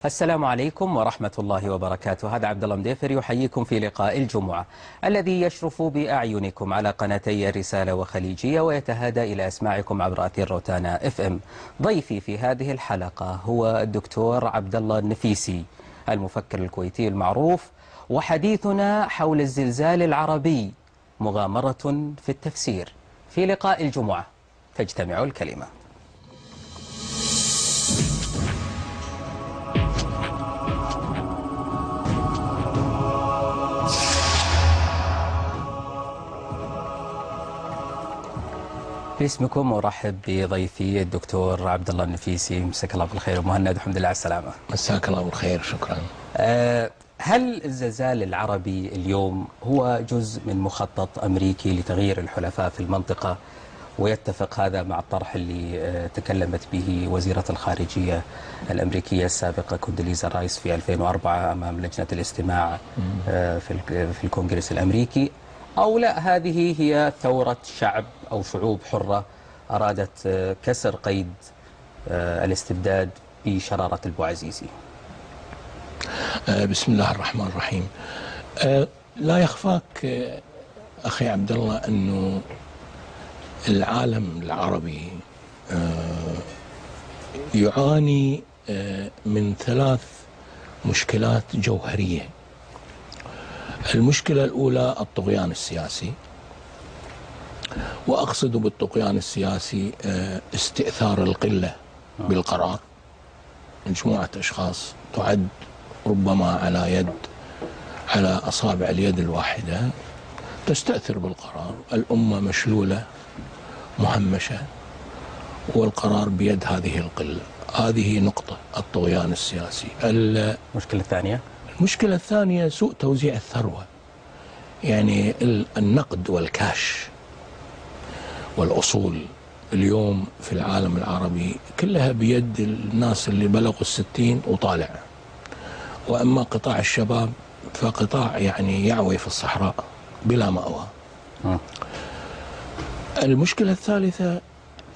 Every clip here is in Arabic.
السلام عليكم ورحمة الله وبركاته. هذا عبد الله مديفر يحييكم في لقاء الجمعة الذي يشرف بأعينكم على قناتي الرسالة وخليجية ويتهادى إلى أسماعكم عبر أثير روتانا FM. ضيفي في هذه الحلقة هو الدكتور عبد الله النفيسي المفكر الكويتي المعروف، وحديثنا حول الزلزال العربي مغامرة في التفسير. في لقاء الجمعة تجتمع الكلمة. باسمكم أرحب بضيفي الدكتور عبد الله النفيسي. مساك الله بالخير ومهند، والحمد لله على السلامة. مساك الله بالخير، شكرا. هل الزلزال العربي اليوم هو جزء من مخطط أمريكي لتغيير الحلفاء في المنطقة، ويتفق هذا مع الطرح اللي تكلمت به وزيرة الخارجية الأمريكية السابقة كوندوليزا رايس في 2004 أمام لجنة الاستماع في الكونغرس الأمريكي، أو لا هذه هي ثورة شعب أو شعوب حرة أرادت كسر قيد الاستبداد بشرارة البوعزيزي؟ بسم الله الرحمن الرحيم. لا يخفاك أخي عبد الله أنه العالم العربي يعاني من ثلاث مشكلات جوهرية. المشكلة الأولى الطغيان السياسي، وأقصد بالطغيان السياسي استئثار القلة بالقرار. مجموعة أشخاص تعد ربما على أصابع اليد الواحدة تستأثر بالقرار. الأمة مشلولة مهمشة والقرار بيد هذه القلة. هذه نقطة الطغيان السياسي. المشكلة الثانية؟ المشكلة الثانية سوء توزيع الثروة، يعني النقد والكاش والأصول اليوم في العالم العربي كلها بيد الناس اللي بلغوا 60 وطالع، وأما قطاع الشباب فقطاع يعني يعوي في الصحراء بلا مأوى. المشكلة الثالثة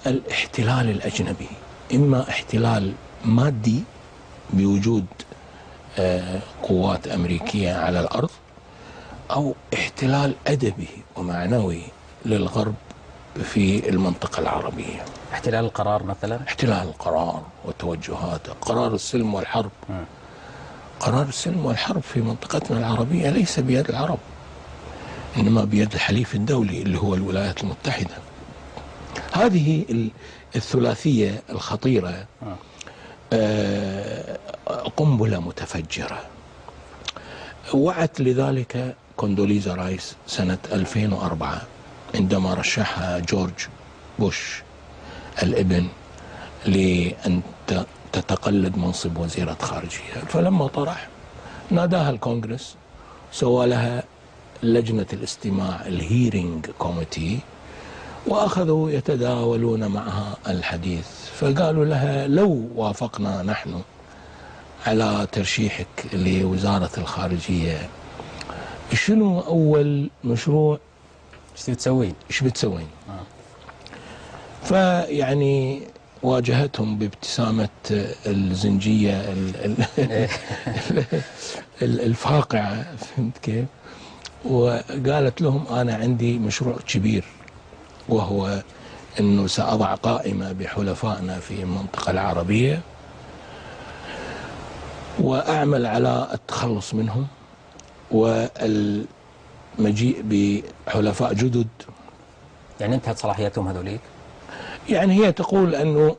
الاحتلال الأجنبي، إما احتلال مادي بوجود قوات أمريكية على الأرض، أو احتلال أدبي ومعنوي للغرب في المنطقة العربية. احتلال القرار مثلا؟ احتلال القرار والتوجهات، قرار السلم والحرب. قرار السلم والحرب في منطقتنا العربية ليس بيد العرب، إنما بيد الحليف الدولي اللي هو الولايات المتحدة. هذه الثلاثية الخطيرة قنبلة متفجرة. وعت لذلك كوندوليزا رايس سنة 2004 عندما رشحها جورج بوش الابن لأن تتقلد منصب وزيرة خارجية. فلما طرح ناداها الكونغرس، سوى لها لجنة الاستماع الهيرينج كوميتي، وأخذوا يتداولون معها الحديث. فقالوا لها لو وافقنا نحن على ترشيحك لوزارة الخارجية، شنو أول مشروع ايش بتسوين؟ فيعني واجهتهم بابتسامة الزنجية الفاقعة، فهمت كيف؟ وقالت لهم أنا عندي مشروع كبير، وهو أنه سأضع قائمة بحلفائنا في المنطقة العربية وأعمل على التخلص منهم والمجيء بحلفاء جدد. يعني انتهت صلاحياتهم هذوليك؟ يعني هي تقول أنه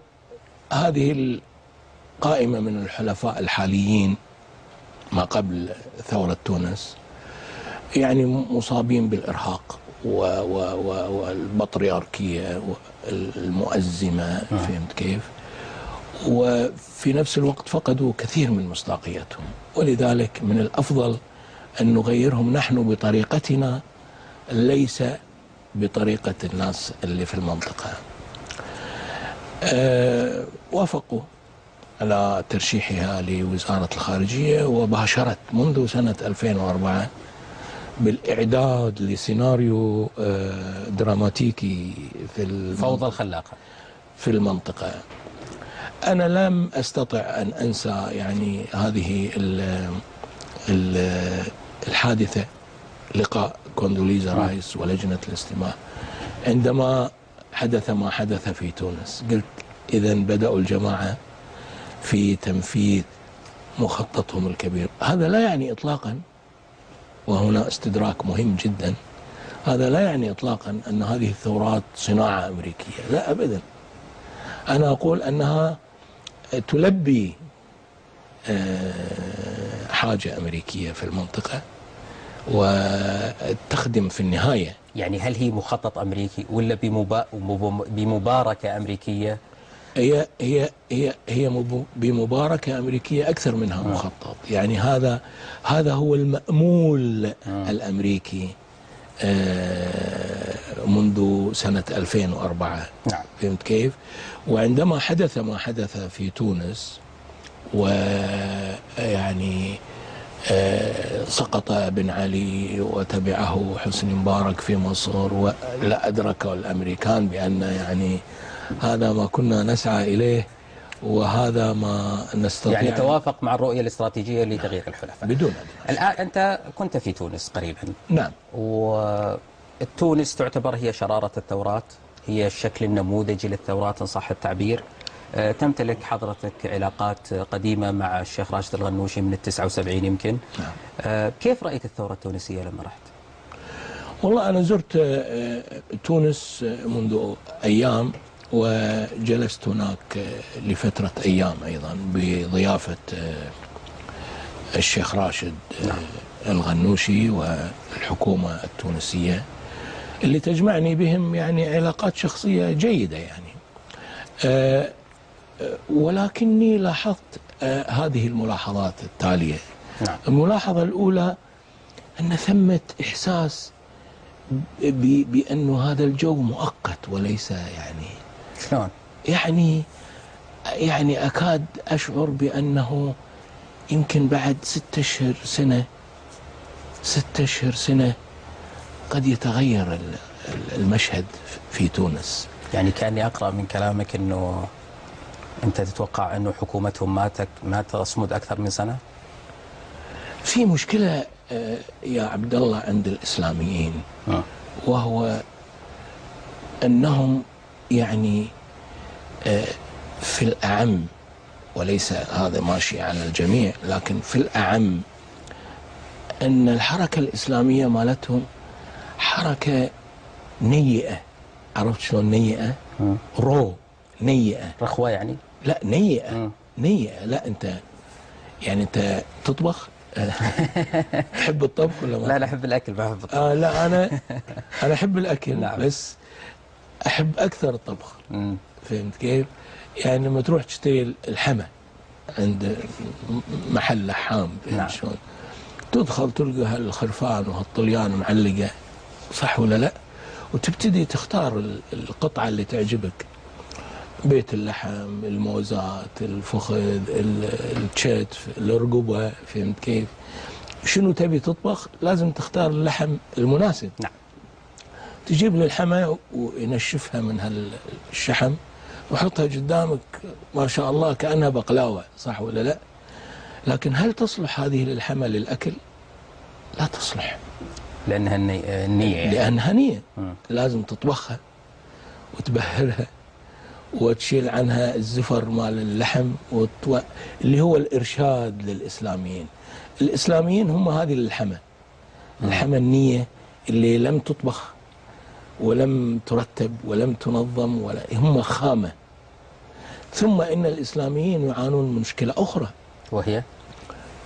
هذه القائمة من الحلفاء الحاليين ما قبل ثورة تونس يعني مصابين بالإرهاق والبطريركية المؤزمة، فهمت كيف؟ وفي نفس الوقت فقدوا كثير من مصداقيتهم، ولذلك من الأفضل أن نغيرهم نحن بطريقتنا ليس بطريقة الناس اللي في المنطقة. وافقوا على ترشيحها لوزارة الخارجية، وباشرت منذ سنة 2004 بالإعداد لسيناريو دراماتيكي في الفوضى الخلاقة في المنطقة. أنا لم أستطع أن أنسى يعني هذه الحادثة، لقاء كوندوليزا رايس ولجنة الاستماع عندما حدث ما حدث في تونس. قلت إذا بدأوا الجماعة في تنفيذ مخططهم الكبير. هذا لا يعني إطلاقا، وهنا استدراك مهم جدا، هذا لا يعني إطلاقا أن هذه الثورات صناعة أمريكية، لا أبدا. أنا أقول أنها تلبي حاجة أمريكية في المنطقة وتخدم في النهاية. يعني هل هي مخطط أمريكي ولا بمباركة أمريكية؟ هي بمباركة أمريكية أكثر منها مخطط. يعني هذا هو المأمول الأمريكي منذ سنة 2004. نعم. فهمت كيف؟ وعندما حدث ما حدث في تونس ويعني سقط بن علي وتبعه حسني مبارك في مصر، ولا أدرك الأمريكان بأن يعني هذا ما كنا نسعى إليه وهذا ما نستطيع، يعني توافق مع الرؤية الاستراتيجية لتغيير الحلفاء بدون أدنى. الآن أنت كنت في تونس قريبا. نعم. وتونس تعتبر هي شرارة الثورات، هي الشكل النموذجي للثورات إن صح التعبير. تمتلك حضرتك علاقات قديمة مع الشيخ راشد الغنوشي من 79 يمكن. نعم. كيف رأيت الثورة التونسية لما رحت؟ والله أنا زرت تونس منذ أيام، وجلست هناك لفترة أيام أيضا بضيافة الشيخ راشد الغنوشي والحكومة التونسية اللي تجمعني بهم يعني علاقات شخصية جيدة يعني. ولكني لاحظت هذه الملاحظات التالية. نعم. الملاحظة الأولى أن ثمة إحساس بأن هذا الجو مؤقت وليس يعني شلون؟ يعني أكاد أشعر بأنه يمكن بعد 6 أشهر سنة قد يتغير المشهد في تونس. يعني كأني أقرأ من كلامك أنه أنت تتوقع أنه حكومتهم ما تصمد أكثر من سنة؟ في مشكلة يا عبد الله عند الإسلاميين، وهو أنهم يعني في الأعم، وليس هذا ماشي على الجميع، لكن في الأعم أن الحركة الإسلامية مالتهم حركة نيئة. عرفت شلون نيئة؟ نيئة، رخوة يعني؟ لا نيئة. لا أنت تطبخ؟ تحب الطبخ ولا ما؟ لا أحب الأكل، ما أحب الطبخ. لا أنا أحب الأكل. نعم. بس أحب أكثر الطبخ. فهمت كيف؟ يعني لما تروح تشتري الحمى عند محل لحام، نعم. شلون تدخل تلقى هالخرفان وهالطليان معلقة، صح ولا لا؟ وتبتدي تختار القطعة اللي تعجبك، بيت اللحم، الموزات، الفخذ، الكتف، الرقبة. فهمت كيف؟ شنو تبي تطبخ لازم تختار اللحم المناسب. نعم. تجيب للحمى وينشفها من هالشحم وحطها قدامك ما شاء الله كأنها بقلاوة، صح ولا لا؟ لكن هل تصلح هذه للحمى للأكل؟ لا تصلح، لأنها النية يعني. لأنها نية. لازم تطبخها وتبهرها وتشيل عنها الزفر مال اللحم اللي هو الإرشاد للإسلاميين. الإسلاميين هم هذه الحمى النية اللي لم تطبخ ولم ترتب ولم تنظم، ولا هم خامة. ثم إن الإسلاميين يعانون من مشكلة أخرى،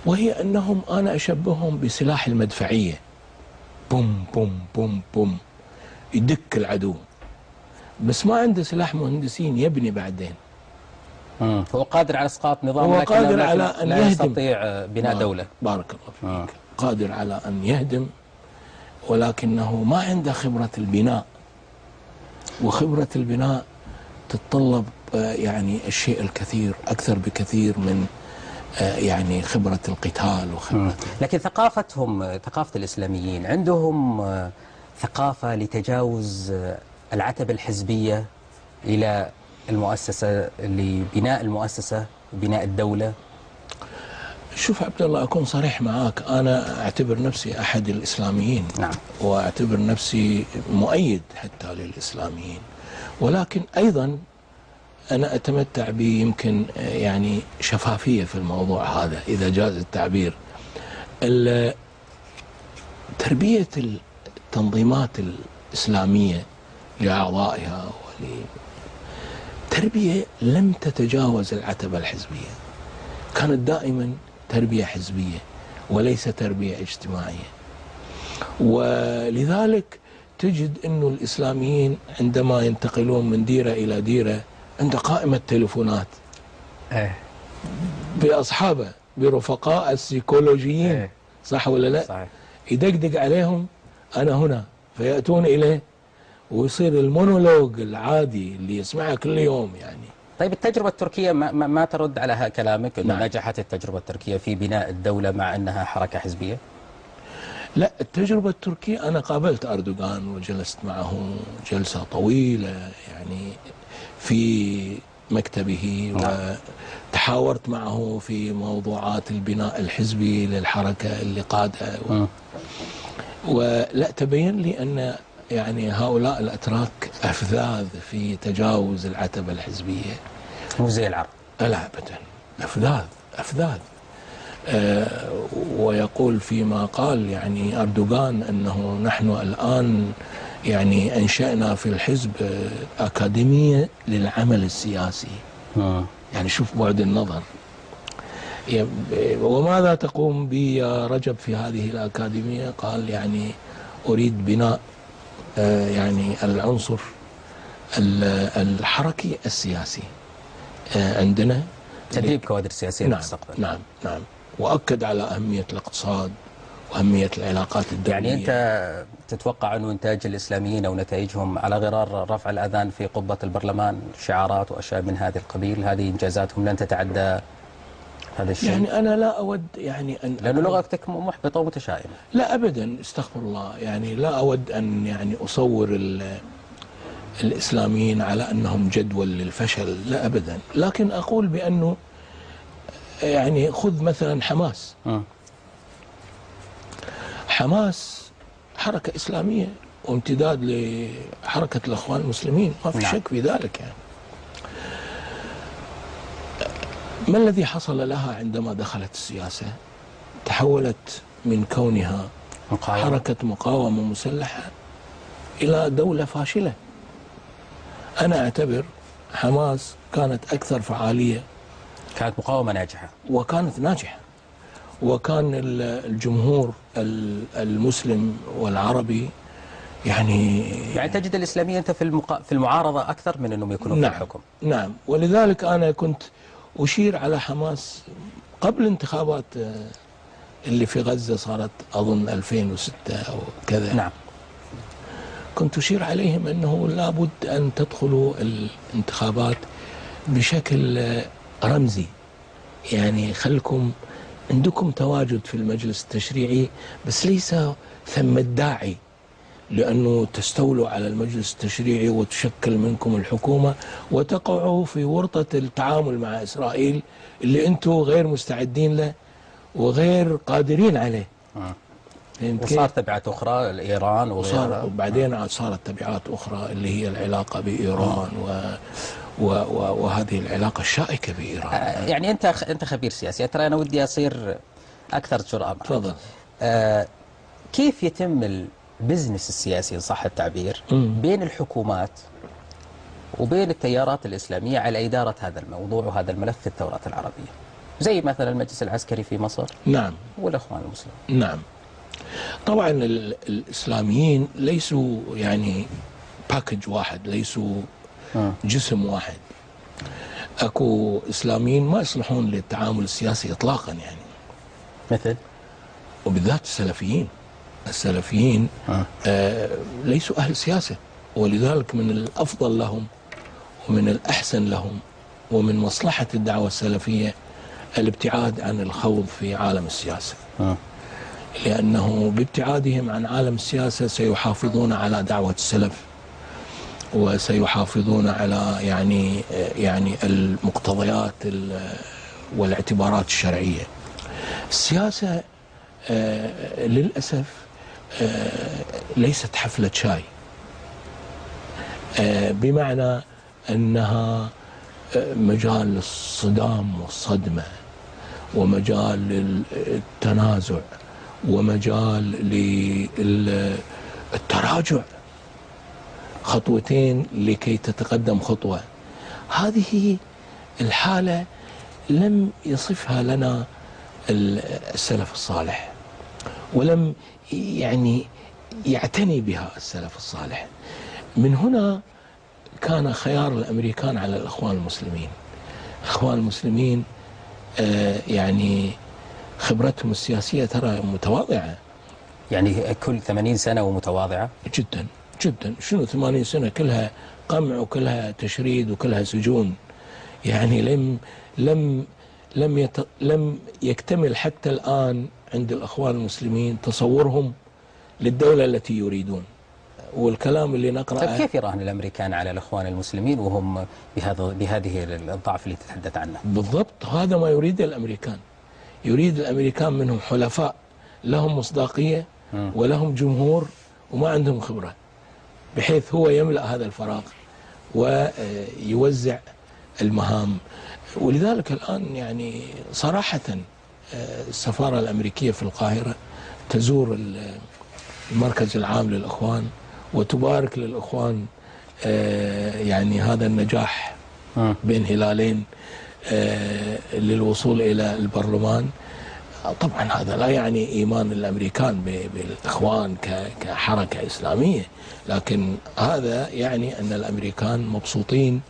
وهي أنهم أنا أشبههم بسلاح المدفعية. بوم بوم بوم بوم يدك العدو، بس ما عنده سلاح مهندسين يبني بعدين. هو قادر على اسقاط نظام، هو قادر على ان لا يهدم، يستطيع بناء دولة. بارك الله فيك. قادر على ان يهدم، ولكنه ما عنده خبرة البناء، وخبرة البناء تتطلب يعني الشيء الكثير أكثر بكثير من يعني خبرة القتال وخبرة. لكن ثقافة الإسلاميين عندهم ثقافة لتجاوز العتبة الحزبية إلى المؤسسة، لبناء المؤسسة وبناء الدولة؟ شوف عبد الله، أكون صريح معاك، أنا أعتبر نفسي أحد الإسلاميين. نعم. وأعتبر نفسي مؤيد حتى للإسلاميين، ولكن أيضا أنا أتمتع بيمكن يعني شفافية في الموضوع هذا إذا جاز التعبير. تربية التنظيمات الإسلامية لأعضائها تربية لم تتجاوز العتبة الحزبية، كانت دائما تربية حزبية وليس تربية اجتماعية. ولذلك تجد أن الإسلاميين عندما ينتقلون من ديرة إلى ديرة عند قائمة تليفونات بأصحابه برفقاء السيكولوجيين، صح ولا لا؟ صحيح. يدقدق عليهم أنا هنا، فيأتون إليه ويصير المونولوج العادي اللي يسمعه كل يوم يعني. طيب التجربة التركية ما ترد على كلامك أنه نعم. نجحت التجربة التركية في بناء الدولة مع أنها حركة حزبية؟ لا، التجربة التركية أنا قابلت أردوغان وجلست معه جلسة طويلة يعني في مكتبه. نعم. وتحاورت معه في موضوعات البناء الحزبي للحركة اللي قادها ولا تبين لي أن يعني هؤلاء الأتراك أفذاذ في تجاوز العتبة الحزبية. مو زي العرب. لا أبدا، أفذاذ. ويقول فيما قال يعني أردوغان أنه نحن الآن يعني أنشأنا في الحزب أكاديمية للعمل السياسي. يعني شوف بعد النظر. وماذا تقوم بي يا رجب في هذه الأكاديمية؟ قال يعني أريد بناء يعني العنصر الحركي السياسي عندنا، تدريب كوادر سياسية. نعم المستقبل. نعم. وأكد على أهمية الاقتصاد وأهمية العلاقات الدولية. يعني أنت تتوقع أن إنتاج الإسلاميين أو نتائجهم على غرار رفع الأذان في قبة البرلمان، شعارات وأشياء من هذا القبيل، هذه إنجازاتهم لن تتعدى هذا الشيء؟ يعني أنا لا أود يعني أن لأنه لغتك محبطة ومتشائمة. لا أبدا، استغفر الله، يعني لا أود أن يعني أصور الإسلاميين على أنهم جدول للفشل، لا أبدا. لكن أقول بأنه يعني خذ مثلا حماس حركة إسلامية وامتداد لحركة الأخوان المسلمين، ما في شك في ذلك يعني. ما الذي حصل لها عندما دخلت السياسة؟ تحولت من كونها حركة مقاومة مسلحة إلى دولة فاشلة. أنا أعتبر حماس كانت أكثر فعالية، كانت مقاومة ناجحة وكانت ناجحة، وكان الجمهور المسلم والعربي يعني تجد الإسلامية أنت في المعارضة أكثر من أنهم يكونوا في الحكم. نعم. ولذلك أنا كنت أشير على حماس قبل انتخابات اللي في غزة صارت أظن 2006 أو كذا. نعم. كنت أشير عليهم أنه لابد أن تدخلوا الانتخابات بشكل رمزي، يعني خلكم عندكم تواجد في المجلس التشريعي بس ليس ثم الداعي لأنه تستولوا على المجلس التشريعي وتشكل منكم الحكومة وتقعوا في ورطة التعامل مع إسرائيل اللي أنتم غير مستعدين له وغير قادرين عليه. وصار تبعات أخرى لإيران وبعدين عاد صارت تبعات أخرى اللي هي العلاقة بإيران وهذه العلاقة الشائكة بإيران. يعني أنت خبير سياسي، ترى أنا ودي أصير أكثر جرأة معك. تفضل. كيف يتم البزنس السياسي إن صح التعبير بين الحكومات وبين التيارات الإسلامية على إدارة هذا الموضوع وهذا الملف في الثورة العربية، زي مثلا المجلس العسكري في مصر؟ نعم. والإخوان المسلمين. نعم. طبعا الإسلاميين ليسوا يعني باكج واحد، ليسوا جسم واحد. اكو إسلاميين ما يصلحون للتعامل السياسي إطلاقا يعني، مثل وبالذات السلفيين ليسوا أهل سياسة، ولذلك من الأفضل لهم ومن الأحسن لهم ومن مصلحة الدعوة السلفية الابتعاد عن الخوض في عالم السياسة. لأنه بابتعادهم عن عالم السياسة سيحافظون على دعوة السلف وسيحافظون على يعني المقتضيات والاعتبارات الشرعية. السياسة للأسف ليست حفلة شاي، بمعنى أنها مجال للصدام والصدمة، ومجال للتنازع، ومجال للتراجع خطوتين لكي تتقدم خطوة. هذه الحالة لم يصفها لنا السلف الصالح، ولم يعني يعتني بها السلف الصالح. من هنا كان خيار الأمريكان على الإخوان المسلمين. الإخوان المسلمين يعني خبرتهم السياسية ترى متواضعة، يعني كل 80 سنة ومتواضعة جدا جدا. شنو 80 سنة كلها قمع وكلها تشريد وكلها سجون؟ يعني لم يكتمل حتى الآن عند الإخوان المسلمين تصورهم للدولة التي يريدون. والكلام اللي نقرأه، طيب كيف يراهن الأمريكان على الإخوان المسلمين وهم بهذه الضعف اللي تتحدث عنه؟ بالضبط هذا ما يريد الأمريكان. يريد الأمريكان منهم حلفاء لهم مصداقية ولهم جمهور وما عندهم خبرة، بحيث هو يملأ هذا الفراغ ويوزع المهام. ولذلك الآن يعني صراحة السفارة الأمريكية في القاهرة تزور المركز العام للإخوان وتبارك للإخوان يعني هذا النجاح بين هلالين للوصول إلى البرلمان. طبعا هذا لا يعني إيمان الأمريكان بالإخوان كحركة إسلامية، لكن هذا يعني أن الأمريكان مبسوطين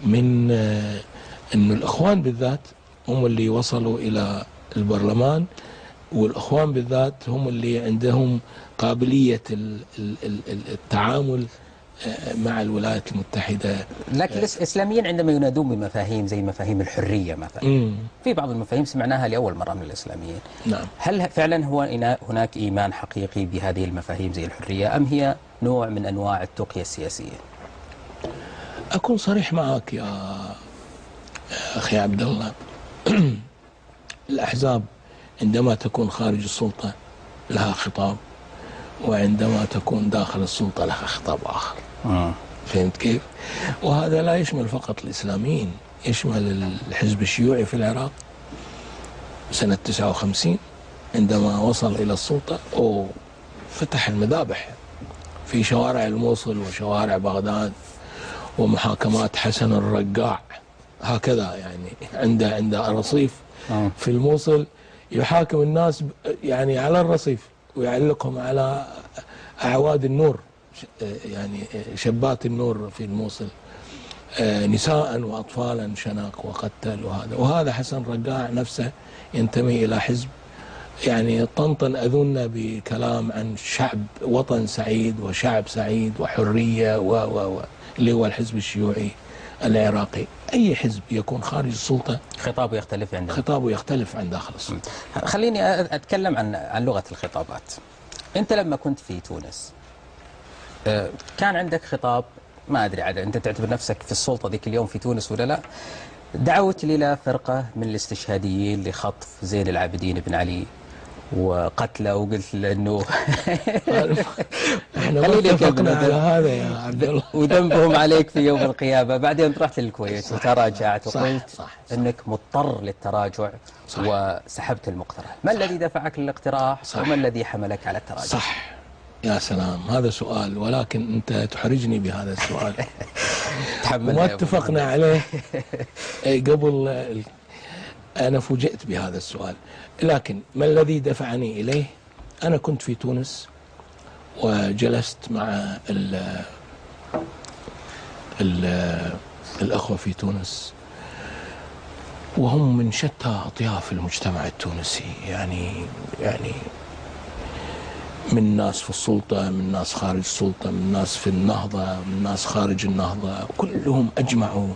من أن الإخوان بالذات هم اللي وصلوا إلى البرلمان، والإخوان بالذات هم اللي عندهم قابلية التعامل مع الولايات المتحدة. لكن الإسلاميين عندما ينادون بمفاهيم زي مفاهيم الحرية مثلا، في بعض المفاهيم سمعناها لأول مرة من الإسلاميين. نعم. هل فعلا هو هناك إيمان حقيقي بهذه المفاهيم زي الحرية، أم هي نوع من أنواع التقية السياسية؟ أكون صريح معك يا أخي عبد الله. الأحزاب عندما تكون خارج السلطة لها خطاب، وعندما تكون داخل السلطة لها خطاب آخر. فهمت كيف؟ وهذا لا يشمل فقط الإسلاميين، يشمل الحزب الشيوعي في العراق سنة 59 عندما وصل إلى السلطة فتح المذابح في شوارع الموصل وشوارع بغداد، ومحاكمات حسن الرقاع هكذا، يعني عنده رصيف في الموصل يحاكم الناس يعني على الرصيف ويعلقهم على أعواد النور، يعني شبات النور في الموصل، نساء وأطفالا شنق وقتل. وهذا حسن رقاع نفسه ينتمي إلى حزب يعني طنطن أذن بكلام عن شعب وطن سعيد وشعب سعيد وحرية اللي هو الحزب الشيوعي العراقي. أي حزب يكون خارج السلطة خطابه يختلف عن داخل السلطة. خليني أتكلم عن لغة الخطابات. أنت لما كنت في تونس كان عندك خطاب، ما أدري عاد أنت تعتبر نفسك في السلطة ذيك اليوم في تونس ولا لا، دعوت إلى فرقة من الاستشهاديين لخطف زين العابدين بن علي وقتله، وقلت له انه احنا ما اتفقنا على هذا يا عبد الله، وذنبهم عليك في يوم القيامه. بعدين رحت للكويت وتراجعت وقلت صح انك مضطر للتراجع، صح. وسحبت المقترح. ما الذي دفعك للاقتراح وما الذي حملك على التراجع؟ صح يا سلام، هذا سؤال، ولكن انت تحرجني بهذا السؤال. وما اتفقنا عليه قبل. أنا فوجئت بهذا السؤال، لكن ما الذي دفعني إليه؟ أنا كنت في تونس وجلست مع الأخوة في تونس، وهم من شتى أطياف المجتمع التونسي، يعني من ناس في السلطة، من ناس خارج السلطة، من ناس في النهضة، من ناس خارج النهضة، كلهم أجمعوا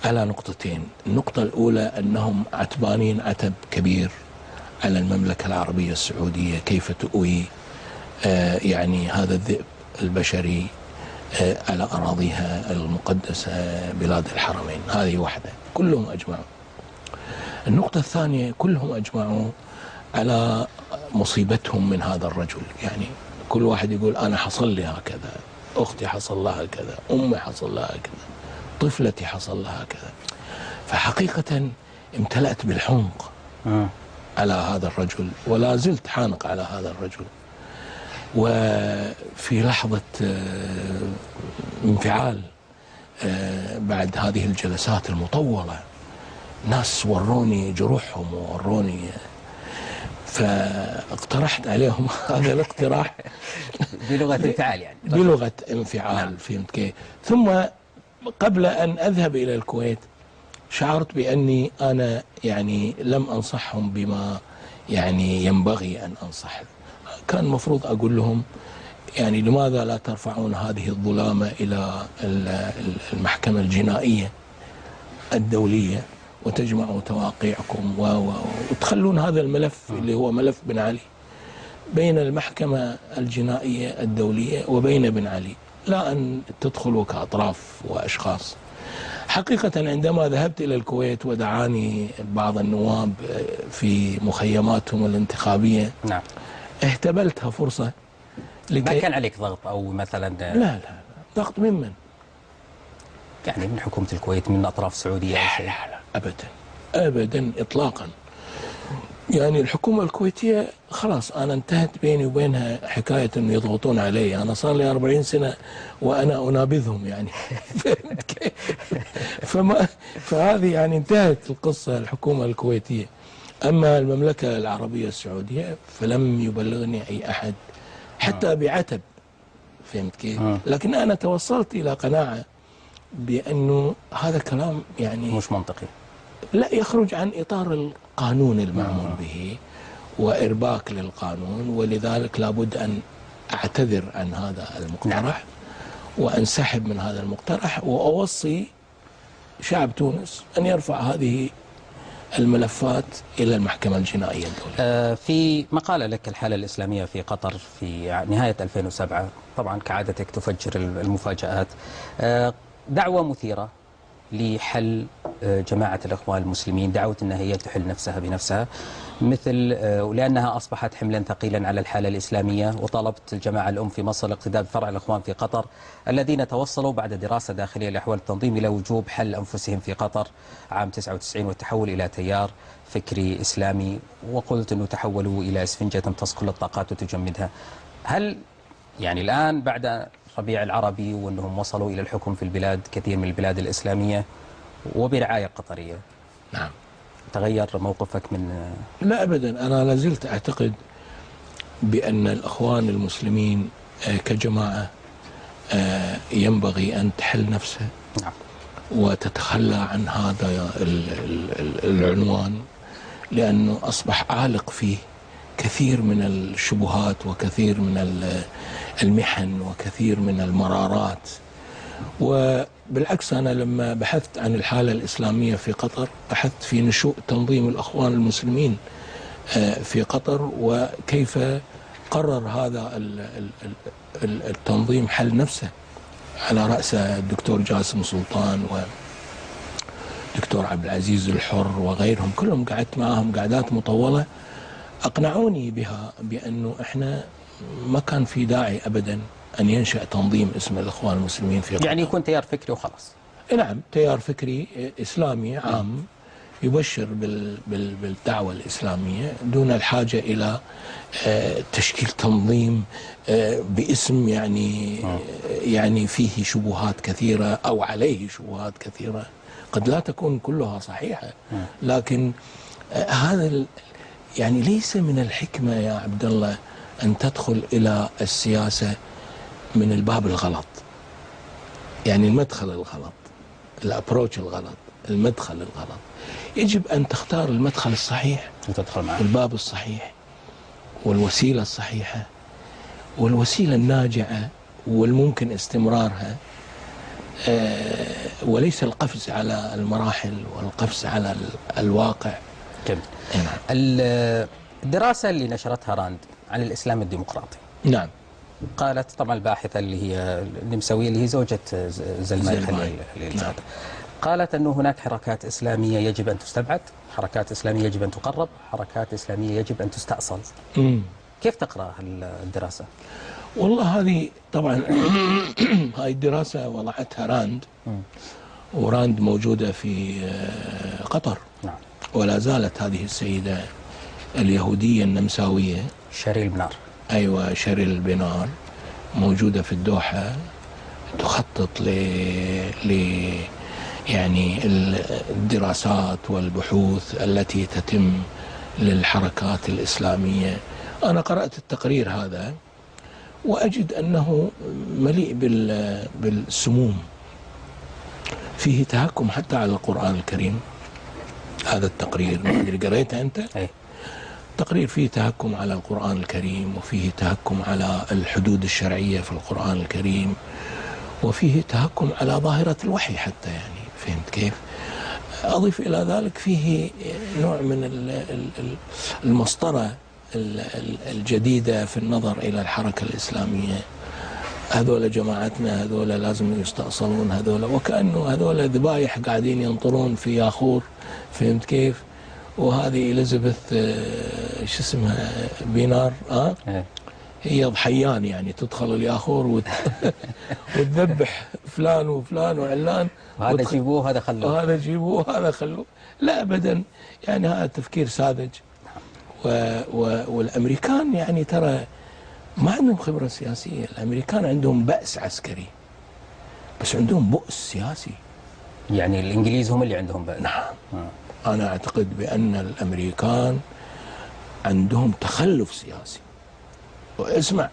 على نقطتين. النقطة الأولى أنهم عتبانين عتب كبير على المملكة العربية السعودية، كيف تؤوي يعني هذا الذئب البشري على أراضيها المقدسة بلاد الحرمين. هذه واحدة، كلهم أجمعوا. النقطة الثانية، كلهم أجمعوا على مصيبتهم من هذا الرجل. يعني كل واحد يقول أنا حصل لي هكذا، أختي حصل لها كذا، أمي حصل لها كذا، طفلتي حصل لها كذا. فحقيقة امتلأت بالحمق على هذا الرجل، ولا زلت حانق على هذا الرجل. وفي لحظة انفعال بعد هذه الجلسات المطولة، ناس وروني جروحهم ووروني، فاقترحت عليهم هذا الاقتراح بلغة انفعال، يعني بلغة انفعال. نعم. فهمت كيف؟ ثم قبل أن أذهب إلى الكويت شعرت بأني أنا يعني لم أنصحهم بما يعني ينبغي أن أنصح. كان المفروض أقول لهم يعني لماذا لا ترفعون هذه الظلامة إلى المحكمة الجنائية الدولية وتجمعوا تواقيعكم وتخلون هذا الملف اللي هو ملف بن علي بين المحكمة الجنائية الدولية وبين بن علي، لا أن تدخلوا كأطراف وأشخاص. حقيقة عندما ذهبت إلى الكويت ودعاني بعض النواب في مخيماتهم الانتخابية، نعم، اهتبلتها فرصة ما كان عليك ضغط أو مثلا؟ لا ضغط ممن؟ يعني من حكومة الكويت، من أطراف سعودية أو شيء؟ لا أبدا أبدا إطلاقا. يعني الحكومة الكويتية خلاص أنا انتهت بيني وبينها حكاية أن يضغطون علي. أنا صار لي 40 سنة وأنا أنابذهم يعني. فهمت كيف؟ فهذه يعني انتهت القصة الحكومة الكويتية. أما المملكة العربية السعودية فلم يبلغني أي أحد حتى بعتب. فهمت كيف؟ لكن أنا توصلت إلى قناعة بأنه هذا كلام يعني مش منطقي، لا يخرج عن إطار القانون المعمول به وإرباك للقانون، ولذلك لابد أن أعتذر عن هذا المقترح وأنسحب من هذا المقترح، وأوصي شعب تونس أن يرفع هذه الملفات إلى المحكمة الجنائية الدولية. في مقالة لك الحالة الإسلامية في قطر في نهاية 2007، طبعا كعادتك تفجر المفاجآت، دعوة مثيرة لحل جماعة الإخوان المسلمين، دعوت أنها هي تحل نفسها بنفسها، مثل لأنها أصبحت حملا ثقيلا على الحالة الإسلامية. وطالبت الجماعة الأم في مصر الاقتداء بفرع الإخوان في قطر الذين توصلوا بعد دراسة داخلية لأحوال التنظيم إلى وجوب حل أنفسهم في قطر عام 99 والتحول إلى تيار فكري إسلامي، وقلت أنه تحولوا إلى إسفنجة تمتص كل الطاقات وتجمدها. هل يعني الآن بعد ربيع العربي وأنهم وصلوا إلى الحكم في البلاد، كثير من البلاد الإسلامية وبرعاية قطرية، نعم، تغير موقفك من؟ لا أبدا، أنا لازلت أعتقد بأن الأخوان المسلمين كجماعة ينبغي أن تحل نفسها، نعم، وتتخلى عن هذا العنوان، لأنه أصبح عالق فيه كثير من الشبهات وكثير من المحن وكثير من المرارات. وبالعكس أنا لما بحثت عن الحالة الإسلامية في قطر بحثت في نشوء تنظيم الأخوان المسلمين في قطر، وكيف قرر هذا التنظيم حل نفسه على رأس الدكتور جاسم سلطان ودكتور عبد العزيز الحر وغيرهم. كلهم قعدت معهم قعدات مطولة أقنعوني بها بأنه إحنا ما كان في داعي أبدا أن ينشأ تنظيم اسمه الإخوان المسلمين في قطر. يعني يكون تيار فكري وخلاص. نعم، تيار فكري إسلامي عام يبشر بالدعوة الإسلامية دون الحاجة إلى تشكيل تنظيم باسم يعني فيه شبهات كثيرة أو عليه شبهات كثيرة قد لا تكون كلها صحيحة. لكن هذا يعني ليس من الحكمة يا عبد الله أن تدخل إلى السياسة من الباب الغلط، يعني المدخل الغلط، الابروتش الغلط، المدخل الغلط. يجب أن تختار المدخل الصحيح وتدخل معه، الباب الصحيح والوسيلة الصحيحة والوسيلة الناجعة والممكن استمرارها، وليس القفز على المراحل والقفز على الواقع. جميل. الدراسة اللي نشرتها راند عن الإسلام الديمقراطي، نعم، قالت طبعا الباحثة اللي هي النمساوية اللي هي زوجة زلماي زلماي. خليل نعم. قالت أنه هناك حركات إسلامية يجب أن تستبعد، حركات إسلامية يجب أن تقرب، حركات إسلامية يجب أن تستأصل. كيف تقرأ الدراسة؟ والله هذه طبعا هاي الدراسة وضعتها راند، وراند موجودة في قطر. نعم. ولا زالت هذه السيدة اليهودية النمساوية شيريل بنار. أيوة، شيريل بنار، موجودة في الدوحة، تخطط يعني الدراسات والبحوث التي تتم للحركات الإسلامية. أنا قرأت التقرير هذا وأجد أنه مليء بالسموم، فيه تهكم حتى على القرآن الكريم. هذا التقرير ما أدري قريته أنت؟ أي. تقرير فيه تهكم على القرآن الكريم، وفيه تهكم على الحدود الشرعية في القرآن الكريم، وفيه تهكم على ظاهرة الوحي حتى، يعني فهمت كيف؟ أضيف إلى ذلك فيه نوع من المسطرة الجديدة في النظر إلى الحركة الإسلامية. هذول جماعتنا، هذول لازم يستأصلون، هذول وكأنه هذول ذبايح قاعدين ينطرون في ياخور، فهمت كيف؟ وهذه إليزابيث شو اسمها بينار هي ضحيان، يعني تدخل الياخور وتذبح فلان وفلان وعلان، وهذا جيبوه هذا خلوه، وهذا جيبوه هذا خلوه. لا أبدا، يعني هذا تفكير ساذج. والأمريكان يعني ترى ما عندهم خبرة سياسية. الأمريكان عندهم بأس عسكري بس عندهم بؤس سياسي. يعني الإنجليز هم اللي عندهم بأس. نعم. أنا أعتقد بأن الأمريكان عندهم تخلف سياسي.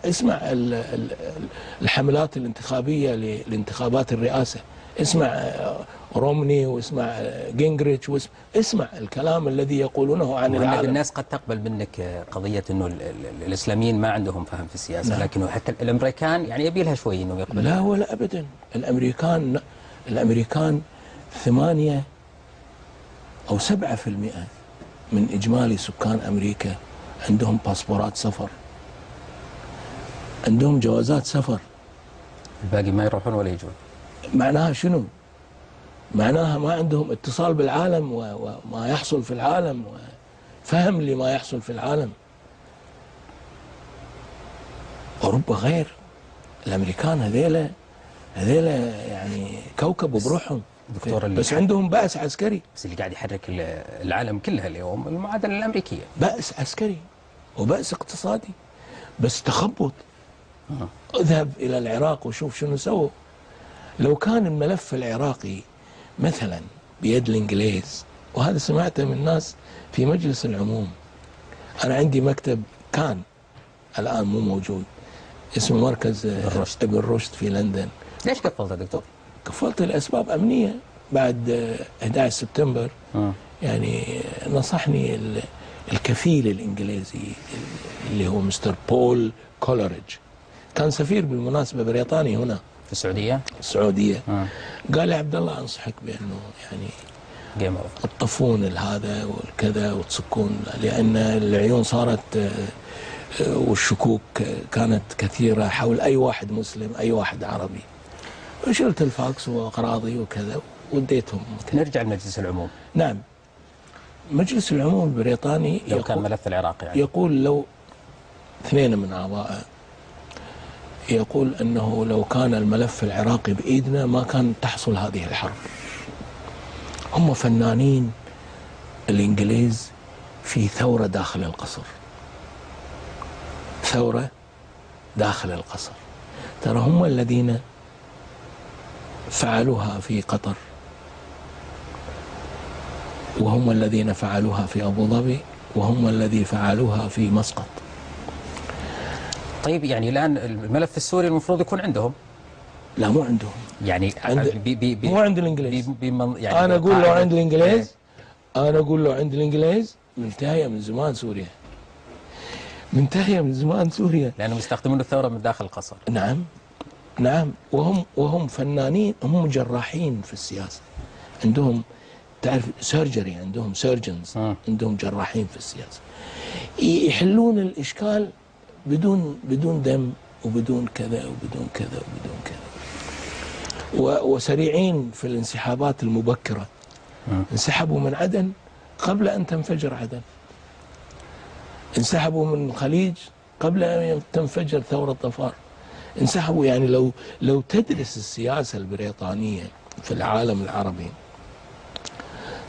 اسمع الحملات الانتخابية لانتخابات الرئاسة، اسمع رومني واسمع جينغريتش اسمع الكلام الذي يقولونه عن العالم. الناس قد تقبل منك قضية انه الاسلاميين ما عندهم فهم في السياسة. نعم. لكنه حتى الامريكان يعني يبي لها شوي انه يقبل. لا ولا ابدا. الامريكان 8 أو 7% من اجمالي سكان امريكا عندهم باسبورات سفر، عندهم جوازات سفر. الباقي ما يروحون ولا يجون. معناها شنو؟ معناها ما عندهم اتصال بالعالم وما يحصل في العالم وفهم لما يحصل في العالم. أوروبا غير. الأمريكان هذيلا يعني كوكب بروحهم، بس عندهم بأس عسكري. بس اللي قاعد يحرك العالم كلها اليوم المعادلة الأمريكية. بأس عسكري وبأس اقتصادي، بس تخبط. اذهب إلى العراق وشوف شنو سووا. لو كان الملف العراقي مثلا بيد الإنجليز، وهذا سمعته من ناس في مجلس العموم. أنا عندي مكتب كان الآن مو موجود، اسمه مركز ابن رشد في لندن. ليش قفلته دكتور؟ قفلته لأسباب أمنية بعد 11 سبتمبر. يعني نصحني الكفيل الإنجليزي اللي هو مستر بول كولريدج، كان سفير بالمناسبة بريطاني هنا في السعودية. قال لي عبد الله أنصحك بأنه يعني تطفون هذا والكذا وتسكون، لأن العيون صارت والشكوك كانت كثيرة حول أي واحد مسلم أي واحد عربي. وشلت الفاكس وأقراضي وكذا وديتهم. نرجع لمجلس العموم. نعم. مجلس العموم البريطاني لو كان ملف العراق يعني يقول لو 2 من أعضائه يقول أنه لو كان الملف العراقي بإيدنا ما كان تحصل هذه الحرب. هم فنانين الإنجليز في ثورة داخل القصر، ثورة داخل القصر. ترى هم الذين فعلوها في قطر، وهم الذين فعلوها في أبو ظبي، وهم الذين فعلوها في مسقط. طيب يعني الآن الملف السوري المفروض يكون عندهم. لا مو عندهم، يعني مو عند الإنجليز. يعني أنا أقول لو عند الإنجليز، أنا أقول لو عند الإنجليز منتهية من زمان سوريا، منتهية من زمان سوريا، لأنهم يستخدمون الثورة من داخل القصر. نعم. وهم فنانين، هم جراحين في السياسة. عندهم تعرف سيرجري، عندهم سيرجنز، عندهم جراحين في السياسة. يحلون الإشكال بدون دم وبدون كذا وبدون كذا وبدون كذا، وسريعين في الانسحابات المبكرة. انسحبوا من عدن قبل أن تنفجر عدن، انسحبوا من الخليج قبل أن تنفجر ثورة ظفار، انسحبوا. يعني لو تدرس السياسة البريطانية في العالم العربي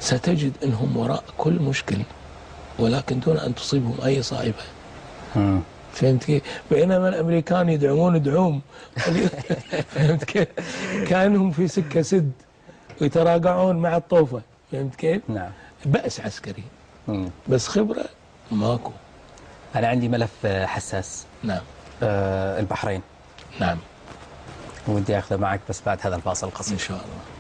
ستجد أنهم وراء كل مشكل، ولكن دون أن تصيبهم أي صائبة. فهمت كيف؟ بينما الأمريكان يدعمون دعوم فهمت كيف؟ كأنهم في سكة سد ويتراجعون مع الطوفة. فهمت كيف؟ نعم. بأس عسكري بس خبرة ماكو. أنا عندي ملف حساس. نعم. البحرين. نعم. ودي أخذه معك بس بعد هذا الفاصل القصير إن شاء الله.